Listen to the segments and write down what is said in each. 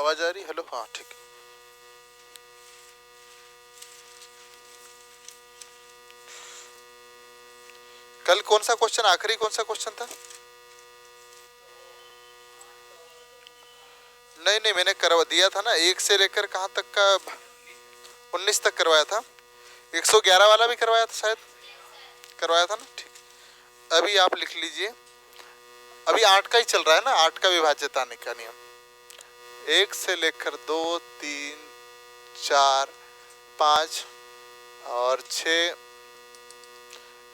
आवाज आ रही? हेलो, हाँ ठीक है। कल कौन सा क्वेश्चन, आखिरी कौन सा क्वेश्चन था? नहीं नहीं, मैंने करवा दिया था ना, 1 से लेकर कहाँ तक का? 19 तक करवाया था। 111 वाला भी करवाया था शायद, करवाया था ना, ठीक। अभी आप लिख लीजिए, अभी 8 का ही चल रहा है ना, 8 का विभाज्यता आने का नियम। 1 से लेकर 2, 3, 4, 5 और 6,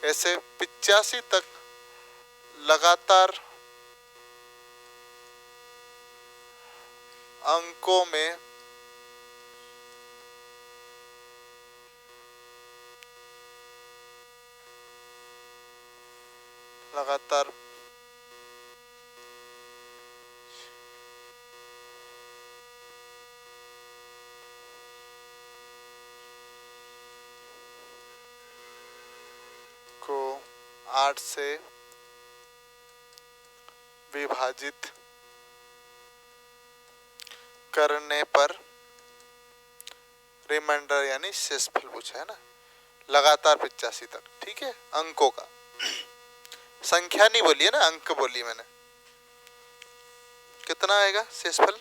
ऐसे 85 तक लगातार अंकों में लगातार को 8 से विभाजित करने पर रिमाइंडर यानी शेषफल पूछा है ना, लगातार 85 तक, ठीक है। अंकों का, संख्या नहीं बोली है ना, अंक बोली मैंने। कितना आएगा शेषफल?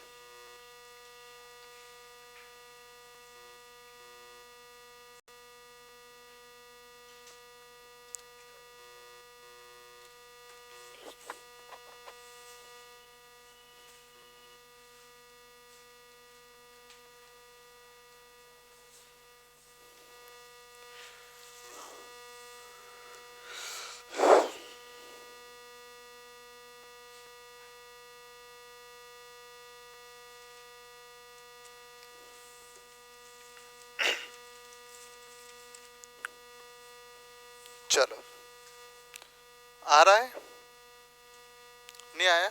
चलो, आ रहा है? नहीं आया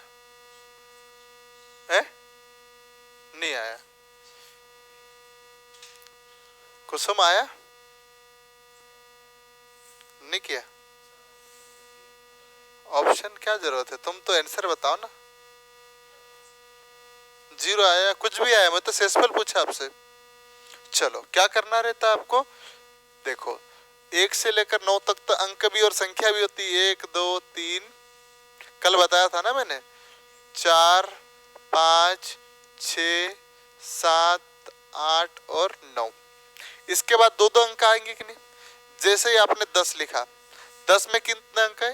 है? नहीं आया। कुसुम आया? नहीं किया? ऑप्शन क्या जरूरत है, तुम तो आंसर बताओ ना। 0 आया, कुछ भी आया, मैं तो शेषफल पूछा आपसे। चलो, क्या करना रहता है आपको? देखो, 1 से लेकर 9 तक तो अंक भी और संख्या भी होती है। 1, 2, 3, कल बताया था ना मैंने, 4, 5, 6, 7, 8 और 9। इसके बाद 2-2 अंक आएंगे कि नहीं? जैसे ही आपने 10 लिखा, 10 में कितने अंक है?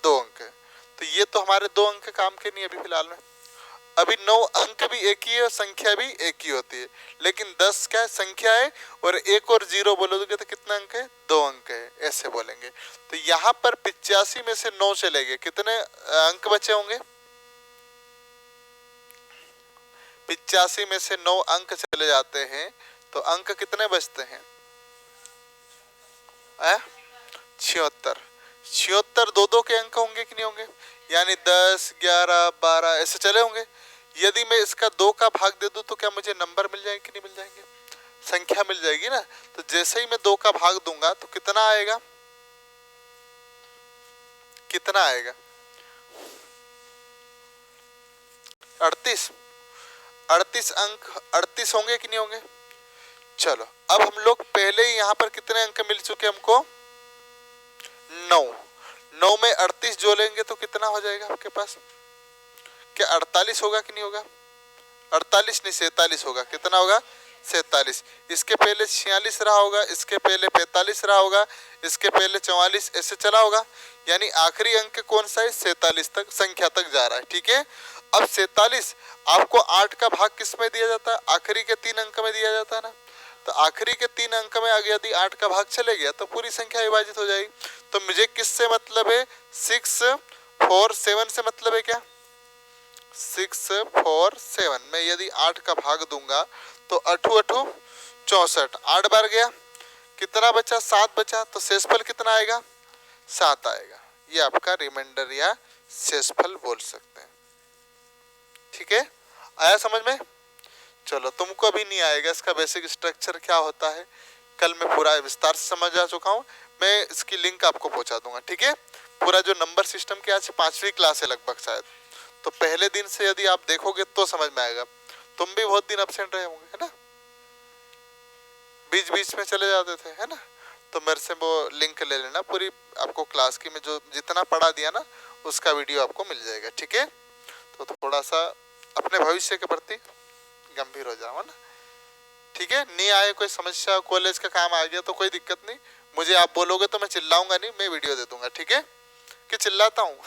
2 अंक है। तो ये तो हमारे 2 अंक काम के नहीं अभी फिलहाल में। अभी 9 अंक भी एक ही है और संख्या भी एक ही होती है, लेकिन 10 क्या है? संख्या है, और 1 और 0 बोलोगे तो कितना अंक है? 2 अंक है, ऐसे बोलेंगे। तो यहाँ पर 85 में से 9 चले गए, कितने अंक बचे होंगे? 85 में से 9 अंक चले जाते हैं, तो अंक कितने बचते हैं? 76। 76 2-2 के अंक होंगे कि नहीं होंगे? यानी 10, 11, 12 ऐसे चले होंगे। यदि मैं इसका 2 का भाग दे दूं तो क्या मुझे नंबर मिल जाएंगे कि नहीं मिल जाएंगे? संख्या मिल जाएगी ना। तो जैसे ही मैं 2 का भाग दूंगा तो कितना आएगा? कितना आएगा? 38। 38 अंक 38 होंगे कि नहीं होंगे? चलो, अब हम लोग पहले ही यहाँ पर कितने अंक मिल चुके हमको? 9। 9 में 38 जोड़ेंगे तो कितना हो जाएगा आपके पास? क्या 48 होगा कि नहीं होगा? 48 नहीं, 47 होगा। कितना होगा? 47। इसके पहले 46 रहा होगा, इसके पहले 45 रहा होगा, इसके पहले 44, ऐसे चला होगा। यानी आखिरी अंक कौन सा है? 47 तक संख्या तक जा रहा है, ठीक है। अब 47 आपको 8 का भाग किस में दिया जाता है? आखिरी के 3 अंक में दिया जाता है ना। तो आखिरी के 3 अंक में आगे यदि 8 का भाग चले गया तो पूरी संख्या विभाजित हो जाएगी। तो मुझे किससे मतलब है? 6, 4, 7 से मतलब है क्या? 6, 4, 7 में यदि 8 का भाग दूंगा तो 8 8 64, 8 बार गया, कितना बचा? 7 बचा। तो शेषफल कितना आएगा? 7 आएगा। ये आपका रिमाइंडर या शेषफल बोल सकते हैं, ठीक है। आया समझ में? चलो, तुमको अभी नहीं आएगा इसका बेसिक स्ट्रक्चर क्या होता है, कल मैं पूरा विस्तार से समझ आ चुका हूँ। मैं इसकी लिंक आपको पहुंचा दूंगा, ठीक है। पूरा जो नंबर सिस्टम की आज 5वीं क्लास है लगभग शायद, तो पहले दिन से यदि आप देखोगे तो समझ में आएगा। तुम भी बहुत दिन एब्सेंट रहे होंगे, है ना, बीच बीच में चले जाते थे, है ना। तो मेरे से वो लिंक ले लेना पूरी, आपको क्लास की में जो जितना पढ़ा दिया ना उसका वीडियो आपको मिल जाएगा, ठीक है। तो थोड़ा सा अपने भविष्य के प्रति गंभीर हो जाओ ना, ठीक है। नहीं आए कोई समस्या, कॉलेज का काम आ गया तो कोई दिक्कत नहीं, मुझे आप बोलोगे तो मैं चिल्लाऊंगा नहीं, मैं वीडियो दे दूंगा, ठीक है। कि चिल्लाता हूँ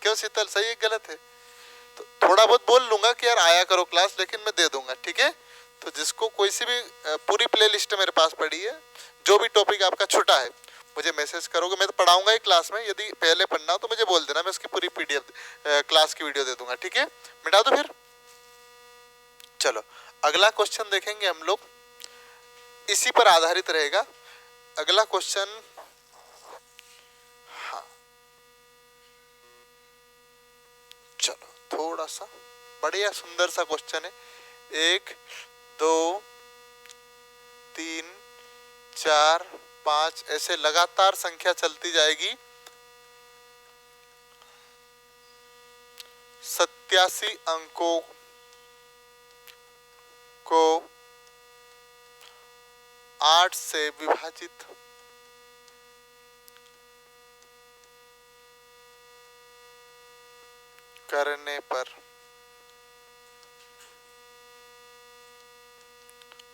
क्यों शीतल, सही है गलत है? तो थोड़ा बहुत बोल लूंगा कि यार आया करो क्लास, लेकिन मैं दे दूंगा, ठीक है। तो जिसको कोई सी भी पूरी प्ले लिस्ट मेरे पास पड़ी है, जो भी टॉपिक आपका छूटा है मुझे मैसेज करोगे, मैं तो पढ़ाऊंगा ही क्लास में, यदि पहले पढ़ना हो तो मुझे बोल देना, मैं उसकी पूरी PDF क्लास की वीडियो दे दूंगा, ठीक है। मिटा दो फिर। चलो अगला क्वेश्चन देखेंगे हम लोग, इसी पर आधारित रहेगा अगला क्वेश्चन। हाँ चलो थोड़ा सा बढ़िया सुंदर सा क्वेश्चन है। 1 2 3 4 5 ऐसे लगातार संख्या चलती जाएगी। 87 अंकों को 8 से विभाजित करने पर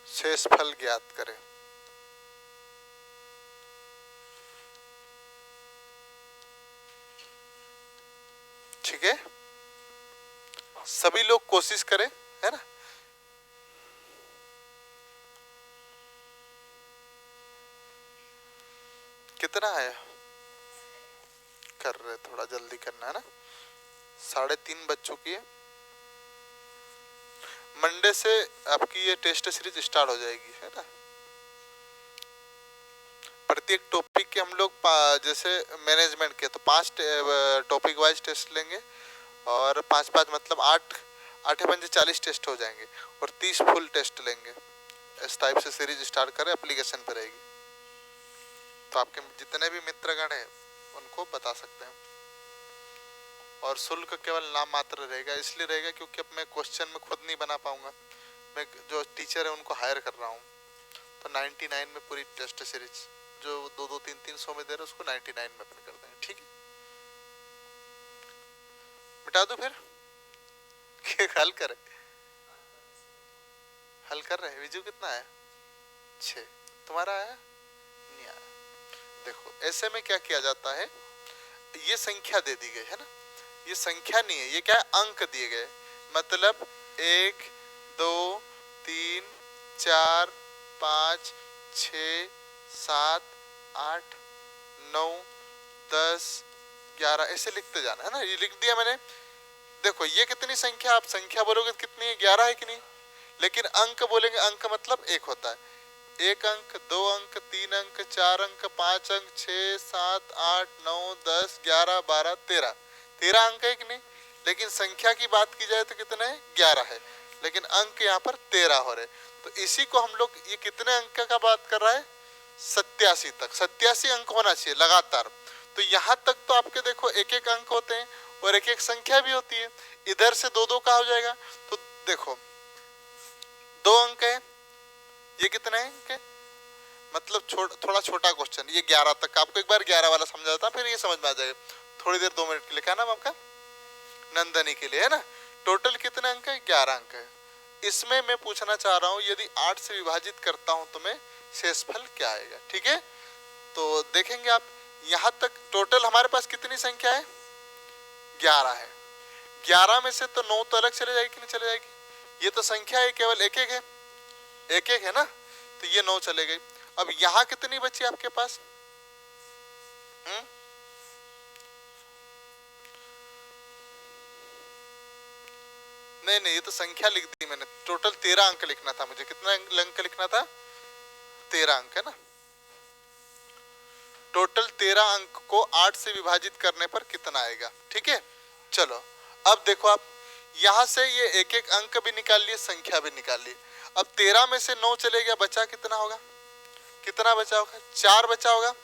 शेषफल ज्ञात करें। ठीक है, सभी लोग कोशिश करें, है ना। कितना आया कर रहे, थोड़ा जल्दी करना है ना, 3:30 बज चुकी है। मंडे से आपकी ये टेस्ट सीरीज स्टार्ट हो जाएगी, है ना। प्रत्येक टॉपिक के हम लोग जैसे मैनेजमेंट के तो 5 टॉपिक वाइज टेस्ट लेंगे, और 5-5 मतलब 8 5 40 टेस्ट हो जाएंगे, और 30 फुल टेस्ट लेंगे। इस टाइप से सीरीज स्टार्ट करें, एप्लीकेशन पर रहेगी। तो आपके जितने भी मित्रगण हैं उनको बता सकते हैं। और शुल्क केवल नाम मात्र रहेगा, इसलिए रहेगा क्योंकि अब मैं क्वेश्चन में खुद नहीं बना पाऊंगा, मैं जो टीचर है उनको हायर कर रहा हूँ। तो 99 में पूरी टेस्ट सीरीज जो 2-2, 3-3 सौ में दे रहे उसको 99 में अपन कर देंगे, ठीक है। मिटा दूं फिर हल कर रहे हैं। विजू कितना है? 6। तुम्हारा आया? नहीं आया। देखो ऐसे में क्या किया जाता है, ये संख्या दे दी गई है ना, ये संख्या नहीं है, ये क्या है, अंक दिए गए। मतलब 1 2 3 4 5 6 7 8 9 10 11 ऐसे लिखते जाना है ना। ये लिख दिया मैंने। देखो ये कितनी संख्या, आप संख्या बोलोगे कितनी है, 11 है कि नहीं। लेकिन अंक बोलेंगे, अंक मतलब 1 होता है। 1 अंक, 2 अंक, 3 अंक, 4 अंक, 5 अंक, 6 7 8 9 10 11 12 13 13 अंक है कि नहीं। लेकिन संख्या की बात की जाए तो कितने है, 11 है, लेकिन अंक यहाँ पर 13 हो रहे। तो इसी को हम लोग, ये कितने अंक का बात कर रहा है, 87 तक। 87 अंक होना चाहिए लगातार। तो यहाँ तक तो आपके देखो 1-1 अंक होते हैं और 1-1 संख्या भी होती है। इधर से 2-2 का हो जाएगा। तो देखो 2 अंक है, ये कितने अंक है, मतलब थोड़ा छोटा क्वेश्चन, ये 11 तक। आपको एक बार 11 वाला समझा था, फिर ये समझ में आ जाएगा। थोड़ी देर 2 मिनट के लिए, क्या नाम आपका, नंदनी के लिए, है ना। टोटल कितने अंक है, 11 अंक है। इसमें मैं पूछना चाह रहा हूँ, यदि 8 से विभाजित करता हूँ तो मैं शेषफल क्या आएगा, ठीक है। तो देखेंगे आप, यहाँ तक टोटल हमारे पास कितनी संख्या है, 11 है। 11 में से तो 9 तो अलग चले जाएगी कि नहीं चले जाएगी। ये तो संख्या है, केवल 1-1 है, 1-1 है ना, तो ये 9 चले गई। अब यहाँ कितनी बची आपके पास, नहीं, ये तो संख्या लिख दी मैंने। टोटल 13 अंक लिखना था मुझे। कितना अंक लिखना था, 13 अंक है ना। टोटल 13 अंक को 8 से विभाजित करने पर कितना आएगा, ठीक है। चलो अब देखो आप, यहाँ से ये 1-1 अंक भी निकाल लिए, संख्या भी निकाल ली। अब 13 में से 9 चले गया, बचा कितना होगा, कितना बचा होगा, 4 बचा होगा।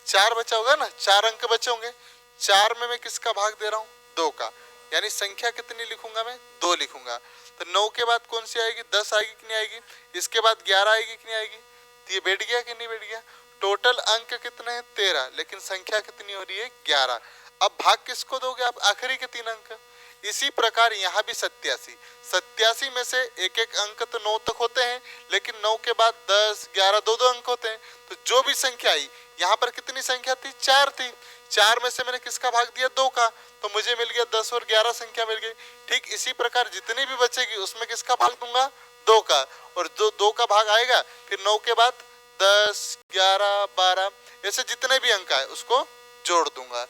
4 बचा होगा ना, 4 अंक बचे होंगे। 4 में मैं किसका भाग दे रहा हूँ, 2 का। यानी संख्या कितनी लिखूंगा मैं, 2 लिखूंगा। तो 9 के बाद कौन सी आएगी, 10 आएगी कि नहीं आएगी, इसके बाद 11 आएगी कि नहीं आएगी, तो ये बैठ गया कि नहीं बैठ गया। टोटल अंक कितने हैं, 13, लेकिन संख्या कितनी हो रही है, 11। अब भाग किसको दोगे आप, आखिरी के 3 अंक। इसी प्रकार यहाँ भी 87, 87 में से एक एक अंक तो 9 तक होते हैं, लेकिन 9 के बाद 10, 11, 2 अंक होते हैं। तो जो भी संख्या आई, यहाँ पर कितनी संख्या थी, 4 थी, 4 में से मैंने किसका भाग दिया, 2 का, तो मुझे मिल गया 10 और 11 संख्या मिल गई। ठीक इसी प्रकार जितनी भी बचेगी उसमें किसका भाग दूंगा, 2 का, और जो 2 का भाग आएगा फिर 9 के बाद 10, 11, 12 ऐसे जितने भी अंक आए उसको जोड़ दूंगा,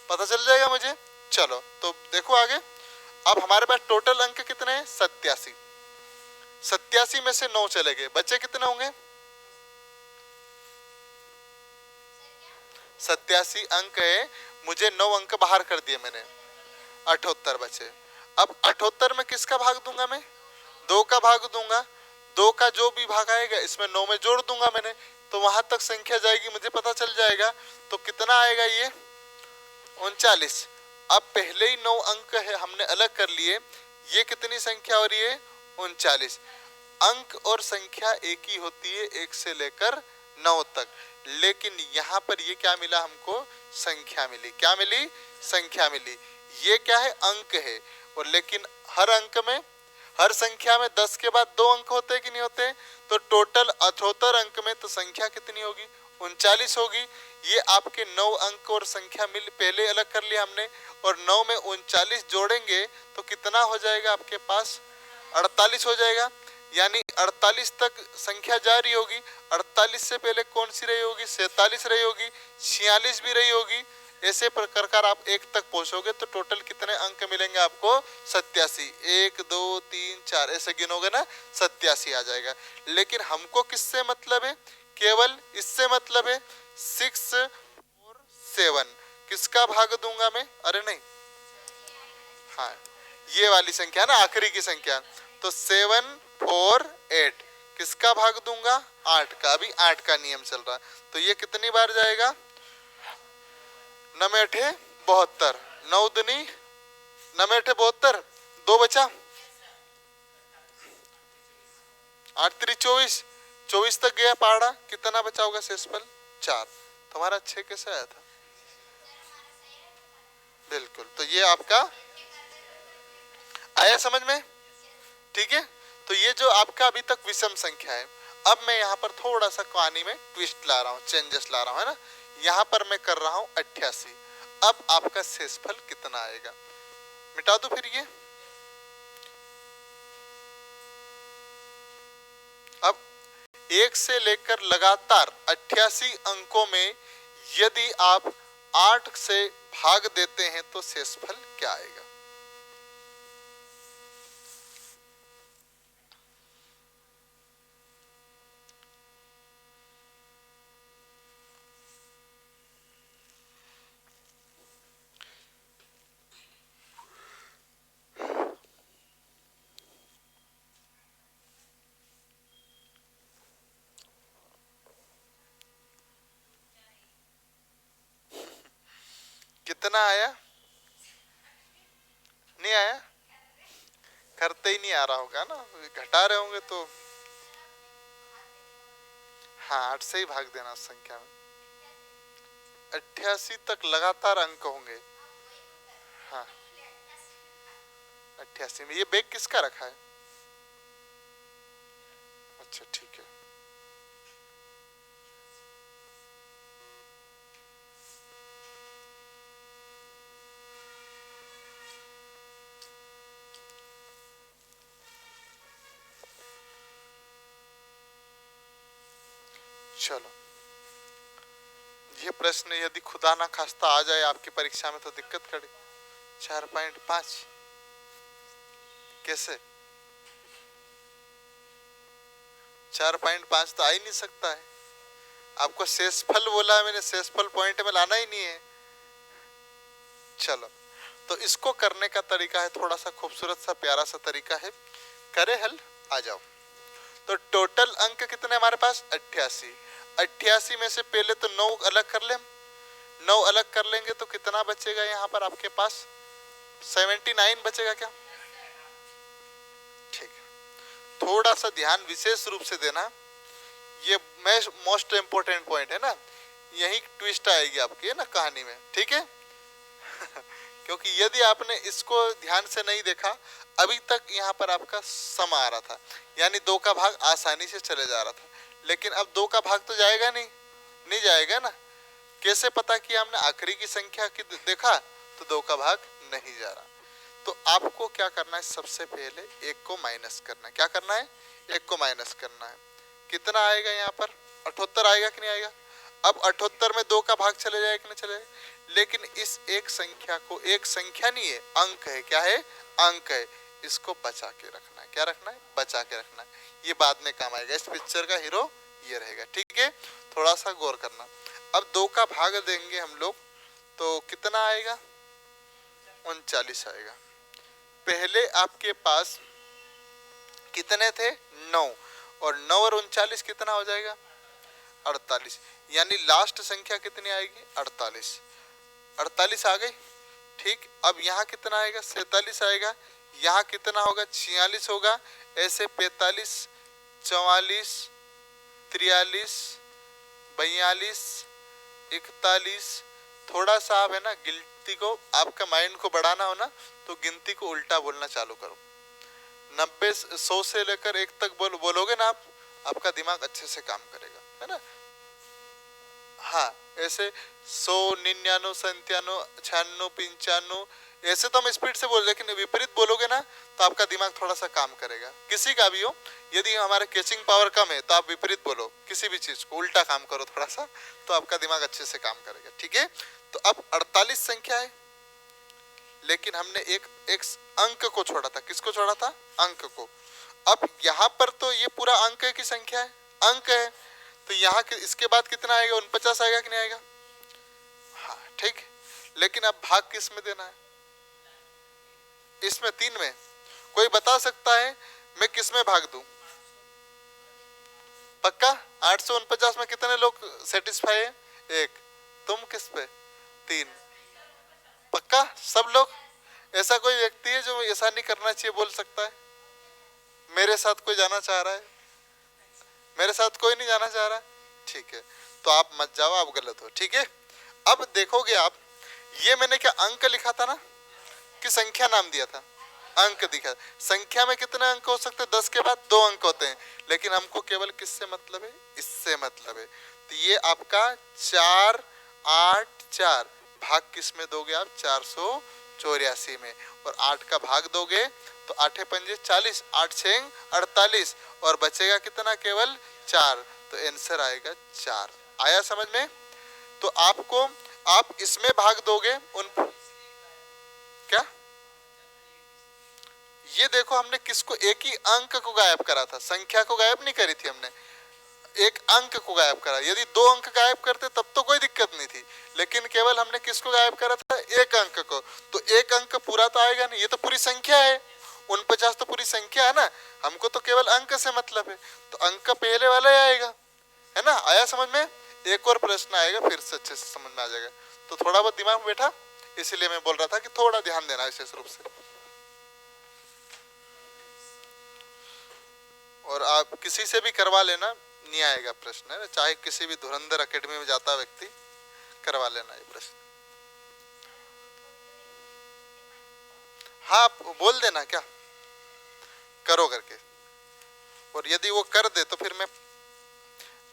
पता चल जाएगा मुझे। चलो तो देखो आगे। अब हमारे पास टोटल अंक कितने हैं, 87, 87 में से 9 चले गए, बचे कितने होंगे, 87 अंक है, मुझे 9 अंक बाहर कर दिए मैंने, 78 बचे। अब 78 में किसका भाग दूंगा मैं, 2 का भाग दूंगा, 2 का जो भी भाग आएगा इसमें 9 में जोड़ दूंगा मैंने, तो वहां तक संख्या जाएगी, मुझे पता चल जाएगा। तो कितना आएगा ये, 39। अब पहले ही 9 अंक है हमने अलग कर लिए, ये कितनी संख्या हो रही है, 39। अंक और संख्या एक ही होती है 1 से लेकर 9 तक, लेकिन यहाँ पर ये क्या मिला हमको, संख्या मिली। क्या मिली, संख्या मिली। ये क्या है, अंक है, और लेकिन हर अंक में, हर संख्या में 10 के बाद 2 अंक होते हैं कि नहीं होते, तो टोटल 78 अंक में तो संख्या कितनी होगी, 39 होगी। ये आपके 9 अंक और संख्या मिल पहले अलग कर लिया हमने, और 9 में 39 जोड़ेंगे तो कितना हो जाएगा आपके पास, 48 हो जाएगा। यानी 48 तक संख्या जारी होगी, 48 से पहले कौन सी रही होगी, 47 रही होगी, 46 भी रही होगी, ऐसे प्रकार आप 1 तक पहुंचोगे तो टोटल कितने अंक मिलेंगे आपको, 87। 1 2 3 4 ऐसे गिनोगे ना, 87 आ जाएगा। लेकिन हमको किससे मतलब है, केवल इससे मतलब है, 6 और 7 किसका भाग दूंगा मैं, अरे नहीं, हाँ ये वाली संख्या ना, आखिरी की संख्या, तो 7 और 8 किसका भाग दूंगा, 8 का। अभी 8 का नियम चल रहा है, तो ये कितनी बार जाएगा, 9 में 8 72, 9 दूनी 9 में 8 72, 2 बचा, 8 3 24, 24 तक गया पहाड़ा, कितना बचा होगा शेषफल, 4। तुम्हारा 6 कैसे आया था, बिल्कुल। तो ये आपका आया समझ में, ठीक है। तो ये जो आपका अभी तक विषम संख्या है, अब मैं यहाँ पर थोड़ा सा कहानी में ट्विस्ट ला रहा हूँ, चेंजेस ला रहा हूँ, है ना। यहाँ पर मैं कर रहा हूँ 88। अब आपका शेषफल कितना आएगा, मिटा दो फिर ये। अब 1 से लेकर लगातार 88 अंकों में यदि आप 8 से भाग देते हैं तो शेषफल क्या आएगा। कितना आया, नहीं आया, करते ही नहीं आ रहा होगा ना, घटा रहे होंगे तो। हाँ 8 से ही भाग देना उस संख्या में, 88 तक लगातार अंक होंगे। हाँ 88 में ये बैग किसका रखा है, अच्छा ठीक है। चलो ये प्रश्न यदि खुदा ना खास्ता आ जाए आपकी परीक्षा में तो दिक्कत करे। 4.5 कैसे, 4.5 तो आ ही नहीं सकता है। आपको शेषफल बोला है मैंने, शेषफल पॉइंट में लाना ही नहीं है। चलो तो इसको करने का तरीका है थोड़ा सा खूबसूरत सा प्यारा सा तरीका है, करे हल, आ जाओ। तो टोटल अंक कितने हमारे पास, 88। 88 में से पहले तो 9 अलग कर ले, 9 अलग कर लेंगे तो कितना बचेगा यहाँ पर आपके पास, 79 बचेगा क्या? ठीक है, थोड़ा सा ध्यान विशेष रूप से देना, ये मोस्ट इंपोर्टेंट पॉइंट है ना, यही ट्विस्ट आएगी आपकी है ना कहानी में, ठीक है। क्योंकि यदि आपने इसको ध्यान से नहीं देखा, अभी तक यहाँ पर आपका सम आ रहा था, यानी 2 का भाग आसानी से चले जा रहा था, लेकिन अब 2 का भाग तो जाएगा नहीं जाएगा ना। कैसे पता कि हमने आखिरी की संख्या की देखा तो 2 का भाग नहीं जा रहा। तो आपको क्या करना है, सबसे पहले 1 को माइनस करना है। क्या करना है? 1 को माइनस करना है। कितना आएगा यहाँ पर? 78 आएगा कि नहीं आएगा? अब 78 में 2 का भाग चले जाए कि नहीं चले? लेकिन इस एक संख्या को, एक संख्या नहीं है, अंक है। क्या है? अंक है। इसको बचा के रखना है। क्या रखना है? बचा के रखना है। ये बाद में काम आएगा। इस पिक्चर का हीरो ये रहेगा, ठीक है। थोड़ा सा गौर करना। अब 2 का भाग देंगे हम लोग तो कितना आएगा? 39 आएगा। पहले आपके पास कितने थे? 9, और 9 और 39 कितना हो जाएगा? 48। यानी लास्ट संख्या कितनी आएगी? 48। 48 आ गई, ठीक। अब यहाँ कितना आएगा? 47 आएगा। यहाँ कितना होगा? 46 होगा। ऐसे 45, 44, 43, 42, 41। थोड़ा सा आप है ना गिनती को, आपका माइंड को बढ़ाना हो ना, तो गिनती को उल्टा बोलना चालू करो। 90, 100 से लेकर 1 तक बोलोगे ना आप, आपका दिमाग अच्छे से काम करेगा, है ना। हाँ, ऐसे 100, 99, 97, 96, 95, ऐसे तो हम स्पीड से बोल, लेकिन विपरीत बोलोगे ना तो आपका दिमाग थोड़ा सा काम करेगा। किसी का भी हो, यदि हमारा कैचिंग पावर कम है तो आप विपरीत बोलो, किसी भी चीज को उल्टा काम करो थोड़ा सा, तो आपका दिमाग अच्छे से काम करेगा, ठीक है। तो अब 48 संख्या है, लेकिन हमने एक अंक को छोड़ा था। किसको छोड़ा था? अंक को। अब यहाँ पर तो ये पूरा अंक की संख्या है, अंक है, तो यहाँ इसके बाद कितना आएगा? 49 आएगा कि नहीं आएगा? हाँ, ठीक। लेकिन अब भाग किस में देना है? इसमें 3 में। कोई बता सकता है मैं किस में भाग दूं? पक्का? 849 में कितने लोग सेटिस्फाई है? 1। तुम किस पे? 3। पक्का? सब लोग? ऐसा कोई व्यक्ति है जो ऐसा नहीं करना चाहिए बोल सकता है? मेरे साथ कोई जाना चाह रहा है? मेरे साथ कोई नहीं जाना चाह रहा? ठीक है, तो आप मत जाओ, आप गलत हो, ठीक है। अब देखोगे आप, ये मैंने क्या अंक लिखा था ना, कि संख्या नाम दिया था? अंक दिखा। संख्या में कितने अंक हो सकते हैं? 10 के बाद 2 अंक होते हैं, लेकिन हमको केवल किससे मतलब है? इससे मतलब है। तो ये आपका 4, 8, 4 भाग किस में दोगे आप? 484 में। और 8 का भाग दोगे तो 8 पंजे 40, 8 6 48, और बचेगा कितना? केवल 4। तो आंसर आएगा 4। आया समझ में? तो आपको, आप इसमें भाग दोगे उन, क्या ये देखो, हमने किसको? एक ही अंक को गायब करा था, संख्या को गायब नहीं करी थी हमने, एक अंक को गायब करा। यदि 2 अंक गायब करते तब तो कोई दिक्कत नहीं थी, लेकिन केवल हमने किसको गायब करा था? एक अंक को। तो एक अंक पूरा तो आएगा नहीं, ये तो पूरी संख्या है। 49 तो पूरी संख्या है ना, हमको तो केवल अंक से मतलब है, तो अंक पहले वाला ही आएगा, है ना। आया समझ में? एक और प्रश्न आएगा, फिर से अच्छे से समझ में आ जाएगा। तो थोड़ा बहुत दिमाग में बैठा, इसीलिए मैं बोल रहा था कि थोड़ा ध्यान देना विशेष रूप से। और आप किसी से भी करवा लेना, नहीं आएगा प्रश्न, है, चाहे किसी भी धुरंधर एकेडमी में जाता व्यक्ति, करवा लेना ये प्रश्न। हाँ, बोल देना क्या करो करके, और यदि वो कर दे तो फिर मैं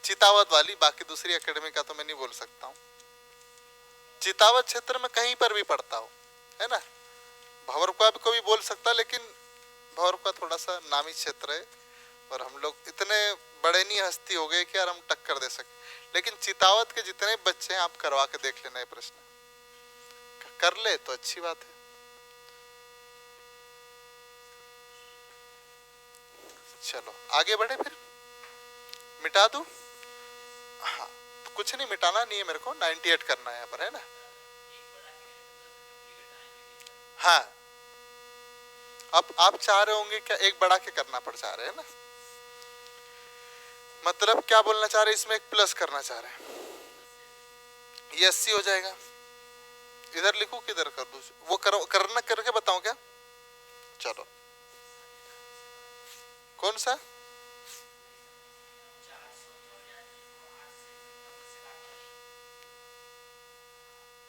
चितावत वाली, बाकी दूसरी एकेडमी का तो मैं नहीं बोल सकता हूँ। चितावत क्षेत्र में कहीं पर भी पढ़ता हो, है ना। भंवरकुआ को भी बोल सकता, लेकिन भंवरकुआ थोड़ा सा नामी क्षेत्र है, और हम लोग इतने बड़े नहीं हस्ती हो गए कि यार हम टक्कर दे सके। लेकिन चितावत के जितने बच्चे हैं आप करवा के देख लेना, ये प्रश्न कर ले तो अच्छी बात है। चलो आगे बढ़े, फिर मिटा दूं? हाँ, तो कुछ नहीं, मिटाना नहीं है मेरे को, 98 करना है यहाँ पर, है ना। हाँ, अब आप चाह रहे होंगे क्या एक बढ़ा के करना पड़ चाह रहे हैं ना, मतलब क्या बोलना चाह रहे हैं? इसमें एक प्लस करना चाह रहे हैं, ये 80 हो जाएगा, इधर लिखूं कि इधर कर दूं? वो करना करके बताऊं क्या? चलो कौन सा?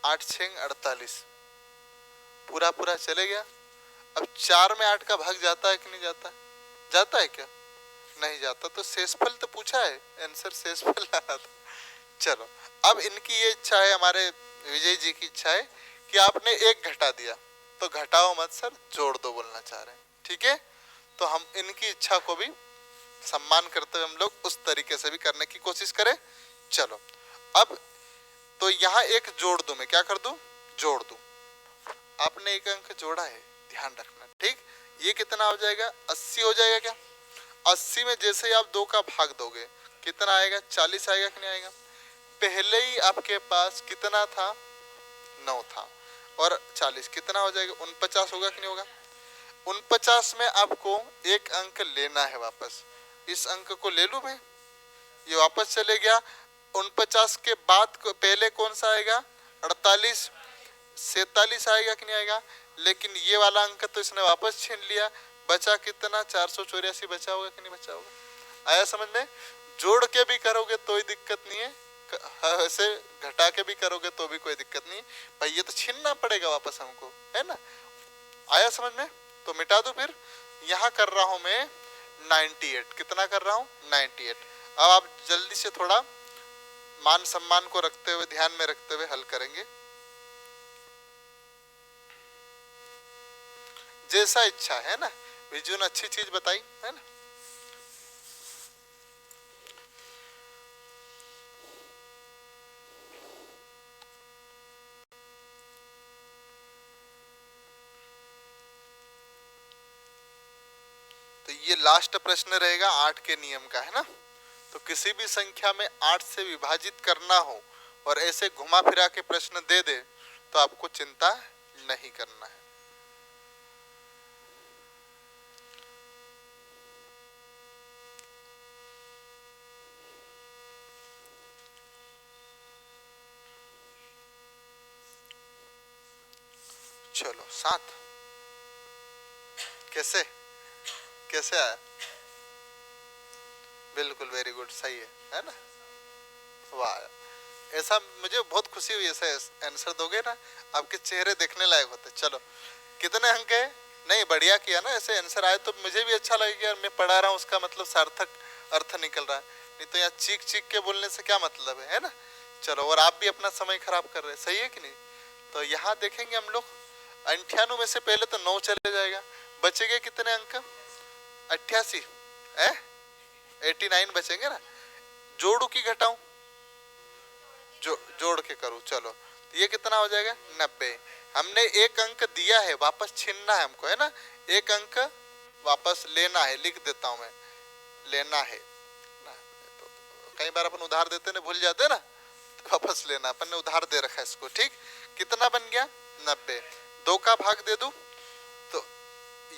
8 6 48 पूरा पूरा चले गया। अब 4 में 8 का भाग जाता है कि नहीं जाता? जाता है क्या? नहीं जाता। तो शेषफल तो पूछा है, आंसर शेषफल आना था। चलो अब इनकी ये इच्छा है, हमारे विजय जी की इच्छा है कि आपने एक घटा दिया तो घटाओ मत सर, जोड़ दो बोलना चाह रहे हैं। ठीक है, तो हम इनकी इच्छा को भी सम्मान करते हुए हम लोग उस तरीके से भी करने की कोशिश करें। चलो अब तो यहाँ एक जोड़ दूं, मैं क्या कर दूं? जोड़ दूं। आपने एक अंक जोड़ा है, ध्यान रखना। ठीक, ये कितना हो जाएगा? 80 हो जाएगा क्या? 80 में जैसे ही आप 2 का भाग दोगे कितना आएगा? 40 आएगा कि नहीं आएगा? पहले ही आपके पास कितना था? 9 था, और 40 कितना हो जाएगा? 49 होगा कि नहीं होगा? 49 में आपको एक अंक लेना है वापस। इस अंक को ले लूं मैं, ये वापस चले गया। 49 के बाद पहले कौन सा आएगा? 48 47 आएगा कि नहीं आएगा? लेकिन ये वाला अंक तो इसने वापस छीन लिया, बचा कितना? 484 बचा होगा कि नहीं बचा होगा? आया समझ में? जोड़ के भी करोगे तो ही दिक्कत नहीं है, ऐसे घटा के भी करोगे तो भी कोई दिक्कत नहीं भाई, ये तो छीनना पड़ेगा वापस हमको, है ना? आया समझ में? तो मिटा दो फिर। यहाँ कर रहा हूं मैं 98, कितना कर रहा हूं? 98। अब आप जल्दी से थोड़ा मान सम्मान को रखते हुए, ध्यान में रखते हुए हल करेंगे, जैसा इच्छा है ना। विजू ने अच्छी चीज बताई है ना। तो ये लास्ट प्रश्न रहेगा 8 के नियम का, है ना। तो किसी भी संख्या में 8 से विभाजित करना हो और ऐसे घुमा फिरा के प्रश्न दे दे तो आपको चिंता नहीं करना है। चलो 7 कैसे कैसे आया? बिल्कुल वेरी गुड, सही है ना। वाह, ऐसा मुझे बहुत खुशी हुई, ऐसा आंसर दोगे ना, आपके चेहरे देखने लायक होते। चलो कितने अंक है? नहीं बढ़िया किया ना, ऐसे आंसर आए तो मुझे भी अच्छा लगेगा यार, मैं पढ़ा रहा हूँ उसका मतलब सार्थक अर्थ निकल रहा है, नहीं तो यहाँ चीख चीख के बोलने से क्या मतलब है ना। चलो, और आप भी अपना समय खराब कर रहे हैं, सही है कि नहीं? तो यहाँ देखेंगे हम लोग 98 में से पहले तो 9 चले जाएगा, बचेंगे कितने अंक? 88 है, 89 बचेंगे ना। जोड़ू की घटाऊं? जोड़ के करूं। चलो तो ये कितना हो जाएगा? 90। हमने एक अंक दिया है, वापस छीनना है हमको, है ना। एक अंक वापस लेना है, लिख देता हूं मैं, लेना है ना। तो कई बार अपन उधार देते ना, भूल जाते ना, तो वापस लेना, अपन ने उधार दे रखा है इसको। ठीक, कितना बन गया? 90। 2 का भाग दे दूं तो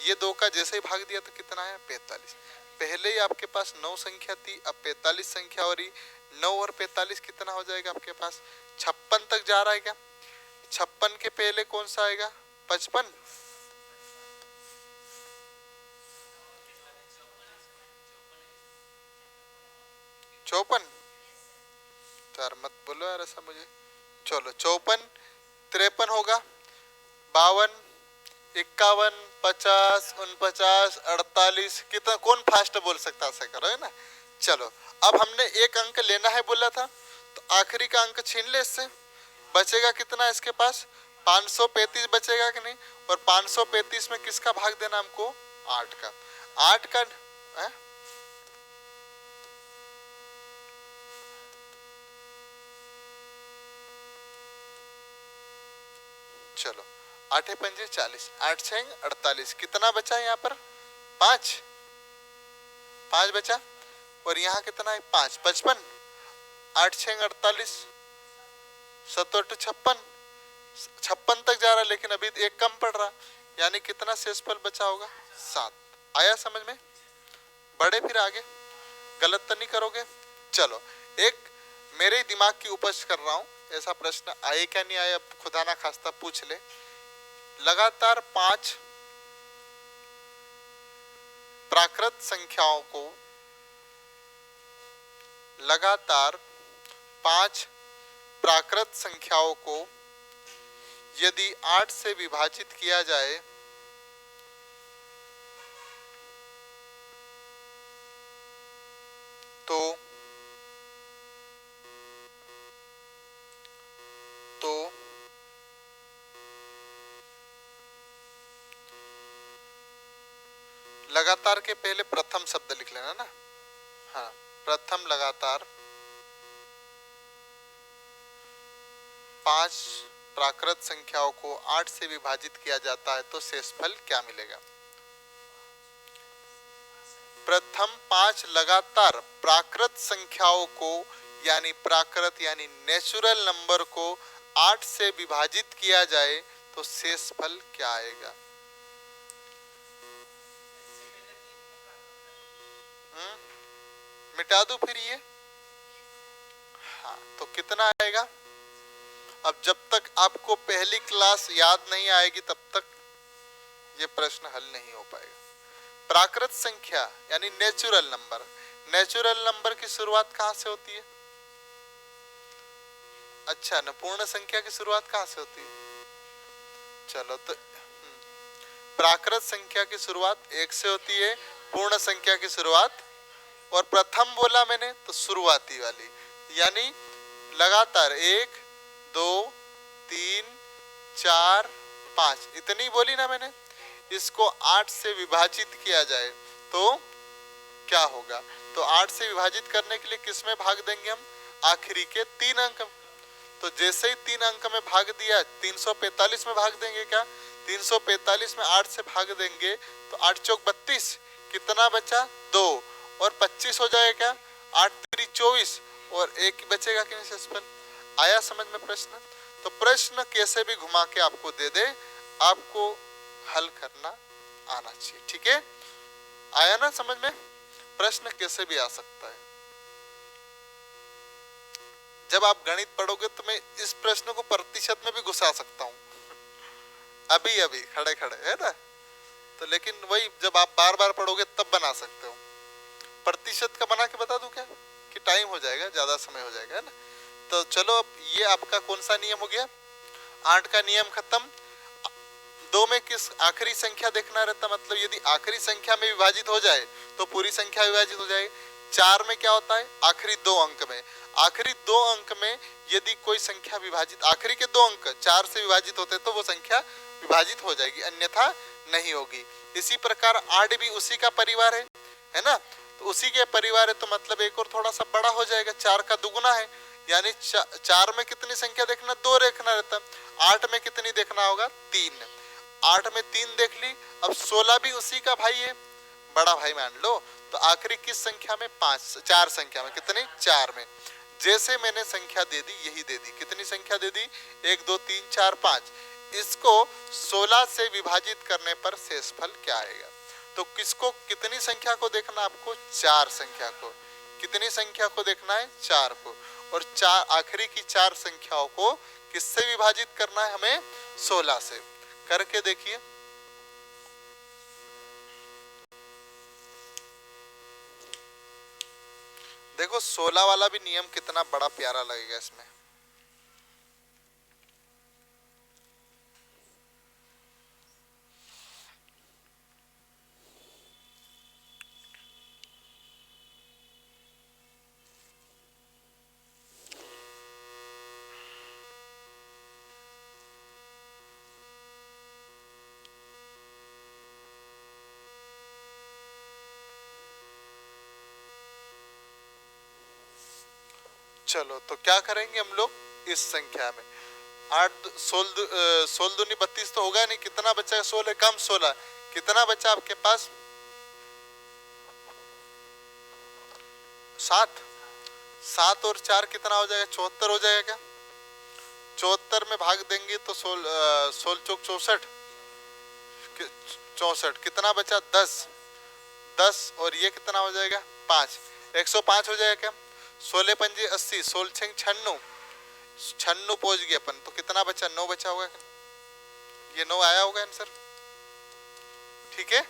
ये 2 का जैसे ही भाग दिया तो कितना आया? 45। पहले ही आपके पास 9 संख्या थी, अब 45 संख्या हो रही। 9 और 45 कितना हो जाएगा आपके पास? 56 तक जा रहा है क्या? 56 के पहले कौन सा आएगा? 55। चौपन। यार मत बोलो यार ऐसा मुझे। चलो 54, 53 होगा, 52, 51, 50, 49, 48। कितना कौन फास्ट बोल सकता है? करो, है ना। चलो अब हमने एक अंक लेना है बोला था, तो आखिरी का अंक छीन ले इससे। बचेगा कितना इसके पास? 535 बचेगा कि नहीं? और 535 में किसका भाग देना हमको? 8 का। 8 का है? चलो 8 पंजे 40, 8 6 48, कितना बचा यहाँ पर? 5 बचा, और यहाँ कितना है? 5, 55, 8 6 48, 7 8 56, 56 तक जा रहा, लेकिन अभी एक कम पड़ रहा, यानी कितना शेषफल बचा होगा? 7। आया समझ में? बढ़े फिर आगे, गलत तो नहीं करोगे। चलो एक मेरे दिमाग की उपज कर रहा हूँ, ऐसा प्रश्न आए क्या नहीं आए, अब खुदा ना खास्ता पूछ ले। लगातार 5 प्राकृत संख्याओं को, लगातार 5 प्राकृत संख्याओं को यदि 8 से विभाजित किया जाए तो लगातार के पहले प्रथम शब्द लिख लेना ना। हाँ, प्रथम लगातार 5 प्राकृत संख्याओं को 8 से विभाजित किया जाता है तो शेषफल क्या मिलेगा। प्रथम 5 लगातार प्राकृत संख्याओं को यानी प्राकृत यानी नेचुरल नंबर को 8 से विभाजित किया जाए तो शेषफल क्या आएगा। मिटा दो फिर ये। हाँ, तो कितना आएगा। अब जब तक आपको पहली क्लास याद नहीं आएगी तब तक ये प्रश्न हल नहीं हो पाएगा। प्राकृत संख्या यानी नेचुरल नंबर, नेचुरल नंबर की शुरुआत कहां से होती है। अच्छा, न पूर्ण संख्या की शुरुआत कहां से होती है। चलो तो प्राकृत संख्या की शुरुआत 1 से होती है, पूर्ण संख्या की शुरुआत, और प्रथम बोला मैंने तो शुरुआती वाली, यानी लगातार 1 2 3 4 5 इतनी बोली ना मैंने। इसको 8 से विभाजित किया जाए तो क्या होगा। तो 8 से विभाजित करने के लिए किस में भाग देंगे हम, आखिरी के 3 अंक। तो जैसे ही 3 अंक में भाग दिया 345 में भाग देंगे क्या, 345 में 8 से भाग देंगे तो 8 चौक 32, कितना बचा 2 और 25 हो जाएगा, 8 3 24 और 1 बचेगा कि नहीं शेषफल। आया समझ में प्रश्न। तो प्रश्न कैसे भी घुमा के आपको दे दे, आपको हल करना आना चाहिए। ठीक है, आया ना समझ में। प्रश्न कैसे भी आ सकता है। जब आप गणित पढ़ोगे तो मैं इस प्रश्न को प्रतिशत में भी घुसा सकता हूँ अभी अभी खड़े खड़े, है ना। तो लेकिन वही जब आप बार बार पढ़ोगे तब बना सकते हो। प्रतिशत का बना के बता दूं क्या कि टाइम हो जाएगा, ज्यादा समय हो जाएगा, है ना। तो चलो, अब ये आपका कौन सा नियम हो गया, 8 का नियम खत्म। 2 में किस आखिरी संख्या देखना रहता, मतलब यदि आखिरी संख्या में विभाजित हो जाए तो पूरी संख्या विभाजित हो जाएगी। 4 में क्या होता है, आखिरी 2 अंक में, आखिरी 2 अंक में यदि कोई संख्या विभाजित, आखिरी के 2 अंक 4 से विभाजित होते तो वो संख्या विभाजित हो जाएगी, अन्यथा नहीं होगी। इसी प्रकार 8 भी उसी का परिवार है ना। तो उसी के परिवार है तो मतलब एक और थोड़ा सा बड़ा हो जाएगा, 4 का दुगुना है, यानी 4 में कितनी संख्या देखना, 2 देखना रहता। 8 में कितनी देखना होगा, 3। 8 में 3 देख ली। अब 16 भी उसी का भाई है, बड़ा भाई मान लो। तो आखिरी किस संख्या में, 4 संख्या में, कितनी 4 में। जैसे मैंने संख्या दे दी यही दे दी, कितनी संख्या दे दी, 1 2 3 4 5। इसको 16 से विभाजित करने पर शेषफल क्या आएगा। तो किसको, कितनी संख्या को देखना आपको, 4 संख्या को। कितनी संख्या को देखना है, 4 को। और 4 आखिरी की 4 संख्याओं को किससे विभाजित करना है हमें, 16 से। करके देखिए, देखो 16 वाला भी नियम कितना बड़ा प्यारा लगेगा इसमें। चलो, तो क्या करेंगे हम लोग, इस संख्या में 8 16 दूनी 32 तो होगा नहीं, कितना बचा, 16 कम 16, कितना बचा आपके पास, 7। 7 और 4 कितना हो जाएगा, 74 हो जाएगा। 74 में भाग देंगे तो 16 चौक 64, 64 कितना बचा, 10 और ये कितना हो जाएगा, 5, 105 हो जाएगा क्या। 16 पंजे 80, 16 6 96, 96 पहुंच गए अपन, तो कितना बचा? 9 बचा होगा। ये 9 आया होगा आंसर, ठीक है,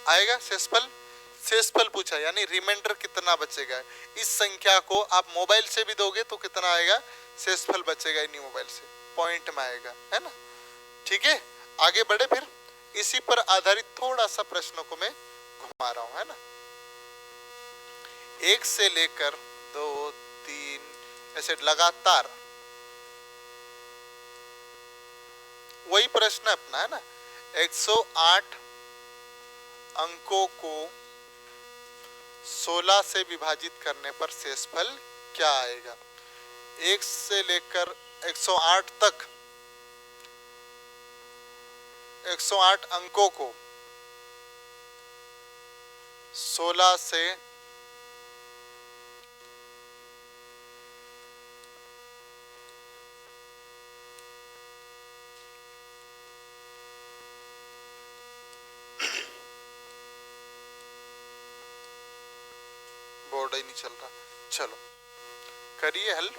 आएगा। शेषफल पूछा, यानी रिमाइंडर कितना बचेगा। इस संख्या को आप मोबाइल से भी दोगे तो कितना आएगा? शेषफल बचेगा इन्हीं मोबाइल से, पॉइंट में आएगा, है ना, ठीक है। आगे बढ़े फिर, इसी पर आधारित थोड़ा सा प्रश्नों को मैं घुमा रहा हूं, है ना। 1 से लेकर 2, 3 ऐसे लगातार वही प्रश्न अपना, है ना। 108 अंकों को 16 से विभाजित करने पर शेषफल क्या आएगा? 1 से लेकर 108 तक 108 अंकों को 16 से बोर्ड ही नहीं चल रहा, चलो करिए हल।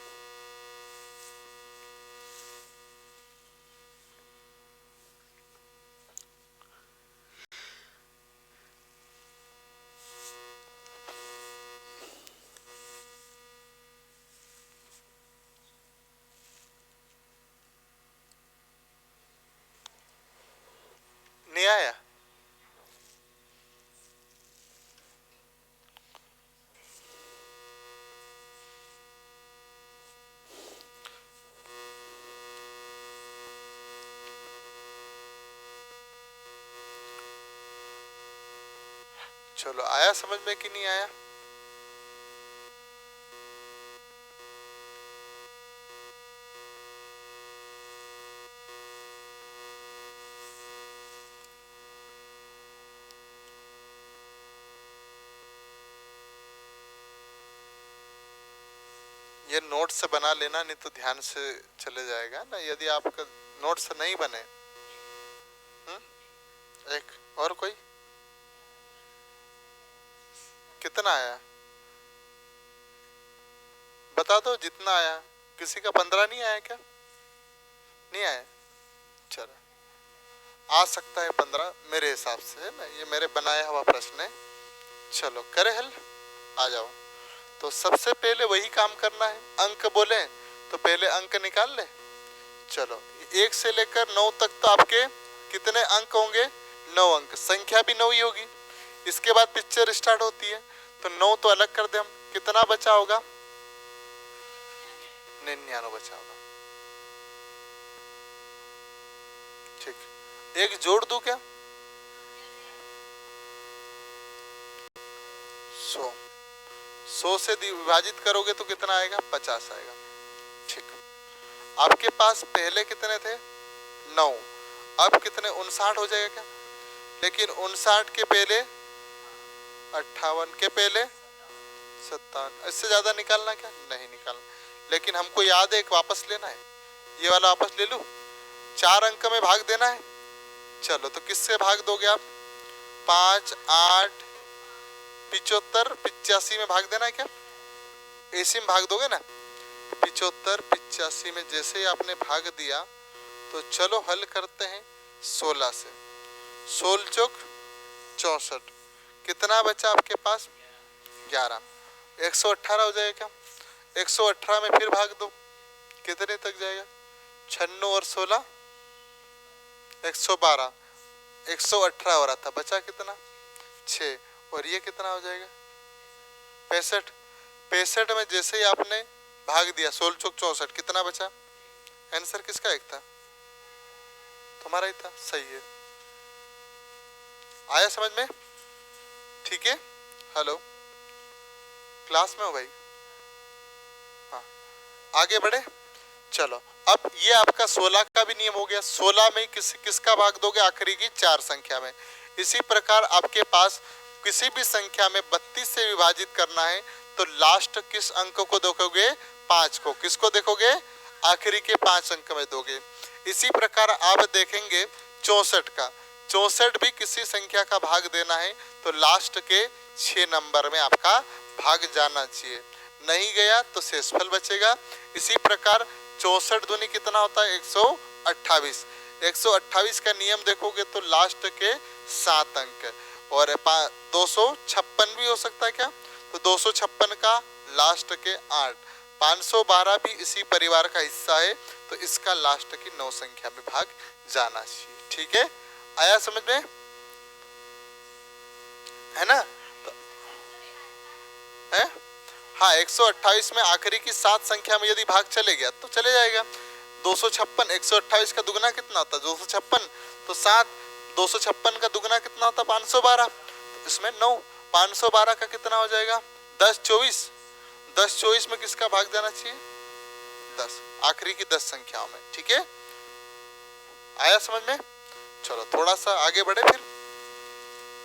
नहीं आया? चलो आया समझ में कि नहीं आया? ये नोट से बना लेना, नहीं तो ध्यान से चले जाएगा ना, यदि आपका नोट से नहीं बने। एक और कोई? कितना आया बता दो, जितना आया। किसी का 15 नहीं आया क्या? नहीं आया, चलो आ सकता है 15 मेरे हिसाब से, है ना, ये मेरे बनाया हुआ प्रश्न है। चलो करे हल, आ जाओ। तो सबसे पहले वही काम करना है, अंक बोले तो पहले अंक निकाल ले। चलो 1 से लेकर 9 तक तो आपके कितने अंक होंगे? 9 अंक, संख्या भी 9 ही होगी। इसके बाद पिक्चर स्टार्ट होती है, तो 9 तो अलग कर दे हम, कितना बचा होगा? 99 बचा होगा, ठीक। एक जोड़ दूं क्या? 100 से विभाजित करोगे तो कितना आएगा? 50 आएगा, ठीक। आपके पास पहले कितने थे? 9, अब कितने? 59 हो जाएगा क्या? लेकिन 59 के पहले 58 के पहले 57, इससे ज्यादा निकालना क्या? नहीं निकालना, लेकिन हमको याद है एक वापस लेना है, ये वाला वापस ले लूं। 4 अंक में भाग देना है। चलो तो किससे भाग दोगे आप? 5, 8, 75, 85 में भाग देना है क्या? ऐसे में भाग दोगे ना। 75, 85 में जैसे ही आपने भाग दिया, तो चलो हल करते हैं 16 से। 16 चौक 64, कितना बचा आपके पास? 11, 118 हो जाएगा क्या? 118 में फिर भाग दो, कितने तक जाएगा? 96 और 16 112, 118 हो रहा था, बचा कितना? 6, और ये कितना हो जाएगा? 65। 65 में जैसे ही आपने भाग दिया, 16 चौक 64, कितना बचा? आंसर किसका एक था? तुम्हारा ही था, सही है। आया समझ में? ठीक है, हेलो, क्लास में हो भाई? हाँ, आगे बढ़े। चलो अब ये आपका 16 का भी नियम हो गया। 16 में किसका भाग दोगे? आखिरी की 4 संख्या में। इसी प्रकार आपके पास किसी भी संख्या में 32 से विभाजित करना है, तो लास्ट किस अंक को देखोगे? 5 को। किसको देखोगे? आखिरी के 5 अंक में दोगे। इसी प्रकार आप देखेंगे 64 का, 64 भी किसी संख्या का भाग देना है, तो लास्ट के 6 नंबर में आपका भाग जाना चाहिए। नहीं गया तो शेषफल बचेगा। इसी प्रकार 64 दूनी कितना होता है 128। 128 का नियम देखोगे तो लास्ट के 7 अंक है। और 256 भी हो सकता है क्या, तो 256 का लास्ट के 8। 512 भी इसी परिवार का हिस्सा है, तो इसका लास्ट की 9 संख्या में भाग जाना चाहिए। ठीक है, आया समझ में, है ना। तो है हाँ, 128 में आखिरी की 7 संख्या में यदि भाग चले गया तो चले जाएगा। 256 128 का दुगना कितना होता है 256, तो 7 256 का दुगना कितना होता है 512, तो इसमें 9। 512 का कितना हो जाएगा 10 24। 10 24 में किसका भाग जाना चाहिए 10, आखिरी की 10 संख्याओं में। ठीक है, आया समझ में। चलो थोड़ा सा आगे बढ़े, फिर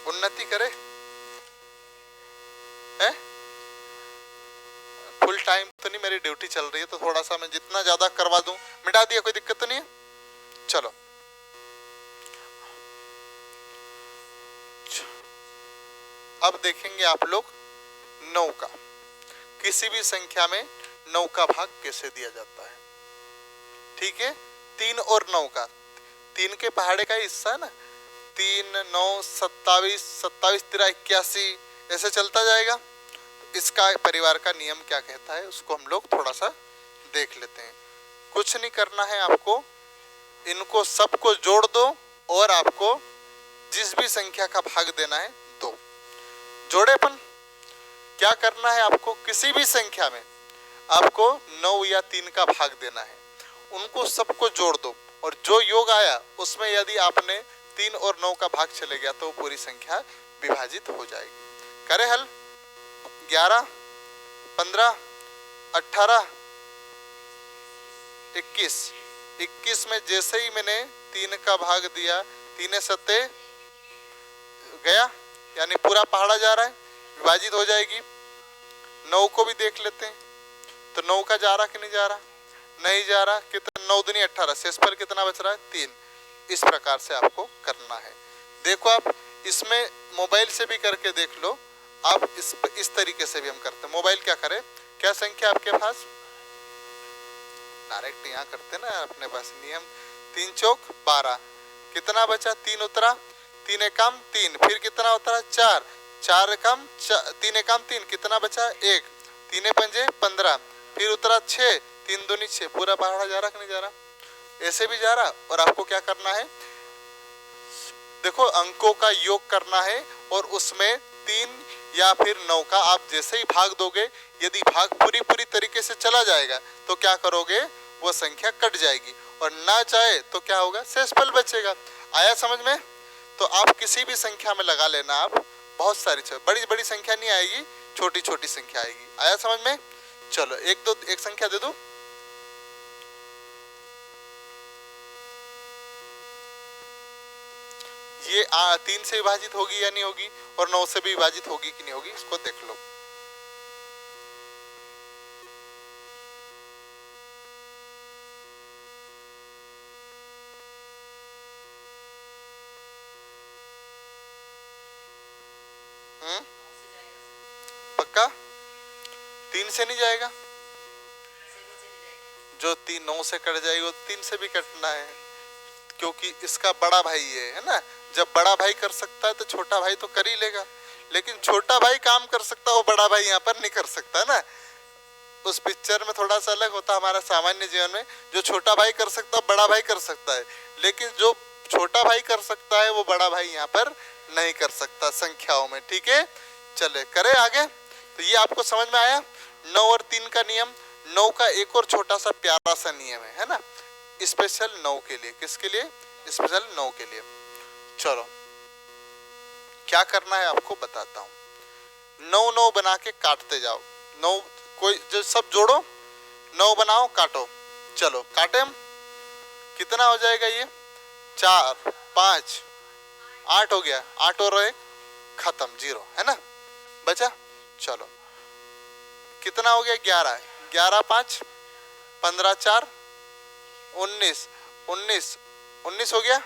उन्नति करे। है फुल टाइम तो नहीं, मेरी ड्यूटी चल रही है, तो थोड़ा सा मैं जितना ज्यादा करवा दूं, मिटा दिया, कोई दिक्कत तो नहीं है। चलो अब देखेंगे आप लोग 9 का, किसी भी संख्या में 9 का भाग कैसे दिया जाता है। ठीक है, 3 और 9 का, 3 के पहाड़े का हिस्सा है ना, 3 9 27 27 13 81 ऐसे चलता जाएगा। इसका परिवार का नियम क्या कहता है उसको हम लोग थोड़ा सा देख लेते हैं। कुछ नहीं करना है आपको, इनको सबको जोड़ दो और आपको जिस भी संख्या का भाग देना है दो। जोड़ेपन क्या करना है आपको, किसी भी संख्या में आपको 9 या 3 का भाग देना है, उनको सबको जोड़ दो और जो योग आया उसमें यदि आपने 3 और 9 का भाग चले गया तो पूरी संख्या विभाजित हो जाएगी। करे हल 11 15 18 21। 21 में जैसे ही मैंने 3 का भाग दिया, 3 सत्ते गया, यानी पूरा पहाड़ा जा रहा है, विभाजित हो जाएगी। 9 को भी देख लेते हैं, तो 9 का जा रहा कि नहीं जा रहा, नहीं जा रहा, कितना 9 दूनी 18, शेषफल कितना बच रहा है 3। इस प्रकार से आपको करना है। देखो आप इसमें मोबाइल से भी करके देख लो, आप इस तरीके से भी हम करते हैं। मोबाइल क्या करे, क्या संख्या आपके पास, डायरेक्ट यहाँ करते ना अपने पास नियम, 3 चौक 12, कितना बचा 3 उतरा, 3 एकम 3, फिर कितना उतरा 4, 4 एकम 3 एकम 3, कितना बचा 1, 3 पंजे 15, फिर उतरा 6, 3 दूनी 6, पूरा पहाड़ा जा रहा कि नहीं जा रहा, ऐसे भी जा रहा। और आपको क्या करना है, देखो अंकों का योग करना है और उसमें 3 या फिर 9 का आप जैसे ही भाग दोगे, यदि भाग पूरी तरीके से चला जाएगा तो क्या करोगे, वो संख्या कट जाएगी, और ना चाहे तो क्या होगा, शेषफल बचेगा। आया समझ में। तो आप किसी भी संख्या में लगा लेना, आप बहुत सारी, बड़ी बड़ी संख्या नहीं आएगी, छोटी छोटी संख्या आएगी। आया समझ में। चलो एक संख्या दे दो, ये 3 से विभाजित होगी या नहीं होगी, और 9 से भी विभाजित होगी कि नहीं होगी, इसको देख लो। पक्का 3 से नहीं जाएगा, जो 9 से कट जाएगी वो 3 से भी कटना है, क्योंकि इसका बड़ा भाई है ना। जब बड़ा भाई कर सकता है तो छोटा भाई तो कर ही लेगा, लेकिन छोटा भाई काम कर सकता है, वो बड़ा भाई यहाँ पर नहीं कर सकता है ना। उस पिक्चर में थोड़ा सा अलग होता है हमारा सामान्य जीवन में, जो छोटा भाई कर सकता है बड़ा भाई कर सकता है, लेकिन जो छोटा भाई कर सकता है वो बड़ा भाई यहाँ पर नहीं कर सकता संख्याओं में। ठीक है, चले करे आगे। तो ये आपको समझ में आया 9 और 3 का नियम। 9 का एक और छोटा सा प्यारा सा नियम है ना, स्पेशल 9 के लिए। किसके लिए, स्पेशल 9 के लिए। चलो क्या करना है आपको बताता हूँ। 9 9 बना के काटते जाओ, 9 कोई जो सब जोड़ो, 9 बनाओ काटो। चलो काटे हम, कितना हो जाएगा ये 4 5 8 हो गया, 8 और 1 खत्म, 0 है ना, बचा। चलो कितना हो गया 11, 11 5 15 4 19 19 19 हो गया,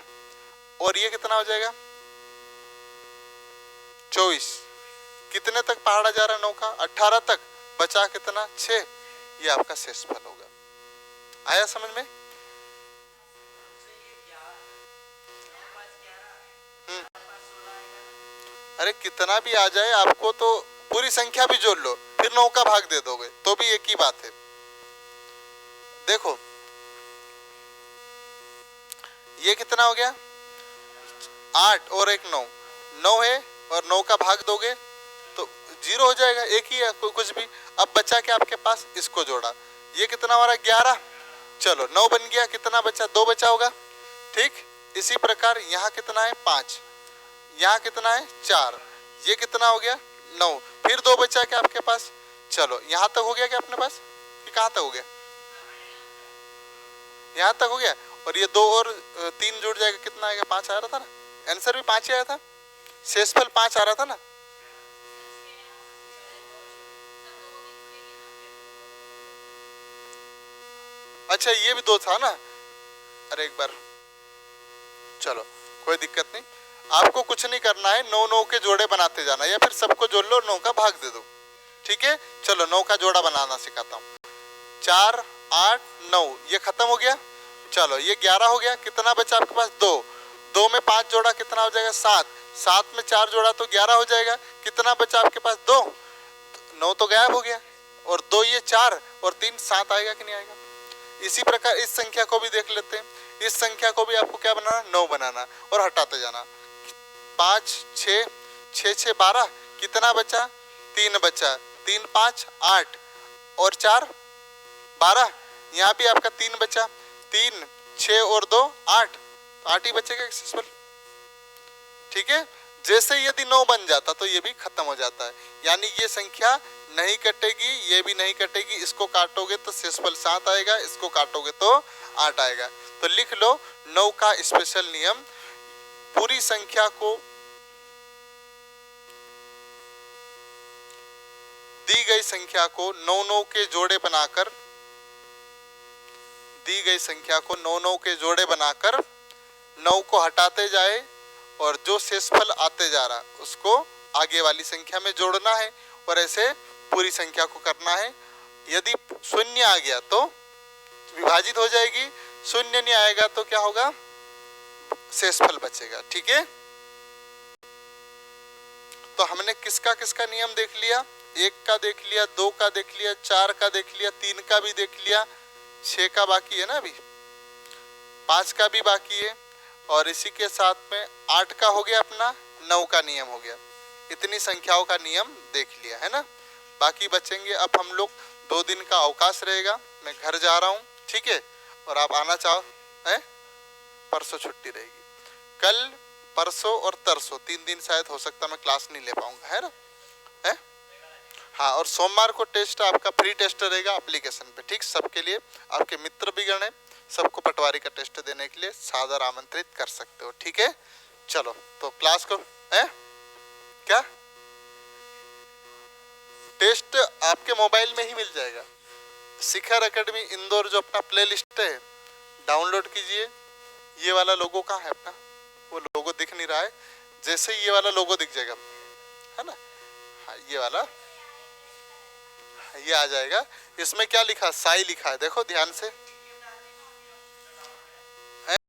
और ये कितना हो जाएगा 24। कितने तक पहाड़ा जा रहा है 9 का, 18 तक, बचा कितना 6, ये आपका शेषफल होगा। आया समझ में? अरे कितना भी आ जाए, आपको तो पूरी संख्या भी जोड़ लो फिर 9 का भाग दे दोगे तो भी एक ही बात है। देखो ये कितना हो गया 8 और एक 9, 9 है और 9 का भाग दोगे तो 0 हो जाएगा, एक ही है कुछ भी। अब बचा क्या आपके पास, इसको जोड़ा, ये कितना हो रहा है 11, चलो 9 बन गया, कितना बचा 2 बचा होगा, ठीक। इसी प्रकार यहाँ कितना है 5, यहाँ कितना है 4, ये कितना हो गया 9, फिर 2 बचा क्या आपके पास, चलो यहाँ तक हो गया क्या अपने पास, कि कहाँ तक हो गया, यहाँ तक हो गया। और ये 2 और 3 जुड़ जाएगा, कितना आएगा 5 आ रहा था ना, आंसर भी 5 ही आया था, शेषफल 5 आ रहा था ना। अच्छा ये भी 2 था ना, अरे एक बार, चलो कोई दिक्कत नहीं, आपको कुछ नहीं करना है, 9 9 के जोड़े बनाते जाना या फिर सबको जोड़ लो 9 का भाग दे दो, ठीक है। चलो 9 का जोड़ा बनाना सिखाता हूँ, 4 8 9, ये खत्म हो गया, चलो ये 11 हो गया, कितना बचा आपके पास 2, 2 में 5 जोड़ा कितना हो जाएगा 7, 7 में 4 जोड़ा तो 11 हो जाएगा, कितना बचा आपके पास 2, 9 तो गायब हो गया, और 2 ये 4 और 3 7 आएगा कि नहीं आएगा। इसी प्रकार इस संख्या को भी देख लेते हैं, इस संख्या को भी आपको क्या बनाना 9 बनाना और हटाते जाना, 5 6 6 6 12, कितना बचा 3 बचा, 3 5 8 और 4 12, यहाँ भी आपका 3 बचा, 3 6 और 2 8, 8 ही बचेगा सक्सेसफुल, ठीक है। जैसे यदि 9 बन जाता तो ये भी खत्म हो जाता है, यानी ये संख्या नहीं कटेगी, ये भी नहीं कटेगी, इसको काटोगे तो शेषफल 7 आएगा, इसको काटोगे तो 8 आएगा। तो लिख लो 9 का स्पेशल नियम, पूरी संख्या को दी गई संख्या को 9 9 के जोड़े बनाकर, दी गई संख्या को 9 9 के जोड़े बनाकर 9 को हटाते जाए और जो शेषफल आते जा रहा उसको आगे वाली संख्या में जोड़ना है और ऐसे पूरी संख्या को करना है। यदि शून्य आ गया तो विभाजित हो जाएगी, शून्य नहीं आएगा तो क्या होगा, शेषफल बचेगा, ठीक है। तो हमने किसका किसका नियम देख लिया, 1 का देख लिया, 2 का देख लिया, 4 का देख लिया, 3 का भी देख लिया, 6 का बाकी है ना अभी, 5 का भी बाकी है, और इसी के साथ में 8 का हो गया अपना, 9 का नियम हो गया, इतनी संख्याओं का नियम देख लिया है ना। बाकी बचेंगे, अब हम लोग 2 दिन का अवकाश रहेगा, मैं घर जा रहा हूँ, ठीक है, और आप आना चाहो है, परसों छुट्टी रहेगी, कल परसों और तरसों 3 दिन शायद हो सकता मैं क्लास नहीं ले पाऊंगा, है ना, है हाँ। और सोमवार को टेस्ट आपका फ्री टेस्ट रहेगा एप्लीकेशन पे, ठीक, सबके लिए, आपके मित्र भी गण है, सबको पटवारी का टेस्ट देने के लिए सादर आमंत्रित कर सकते हो, ठीक है। चलो तो क्लास को है क्या, टेस्ट आपके मोबाइल में ही मिल जाएगा, शिखर एकेडमी इंदौर जो अपना प्ले लिस्ट है डाउनलोड कीजिए। ये वाला लोगो कहाँ है अपना, वो लोगो दिख नहीं रहा है, जैसे ये वाला लोगो दिख जाएगा है ना, हाँ ये वाला, ये आ जाएगा, इसमें क्या लिखा, साई लिखा है, देखो ध्यान से,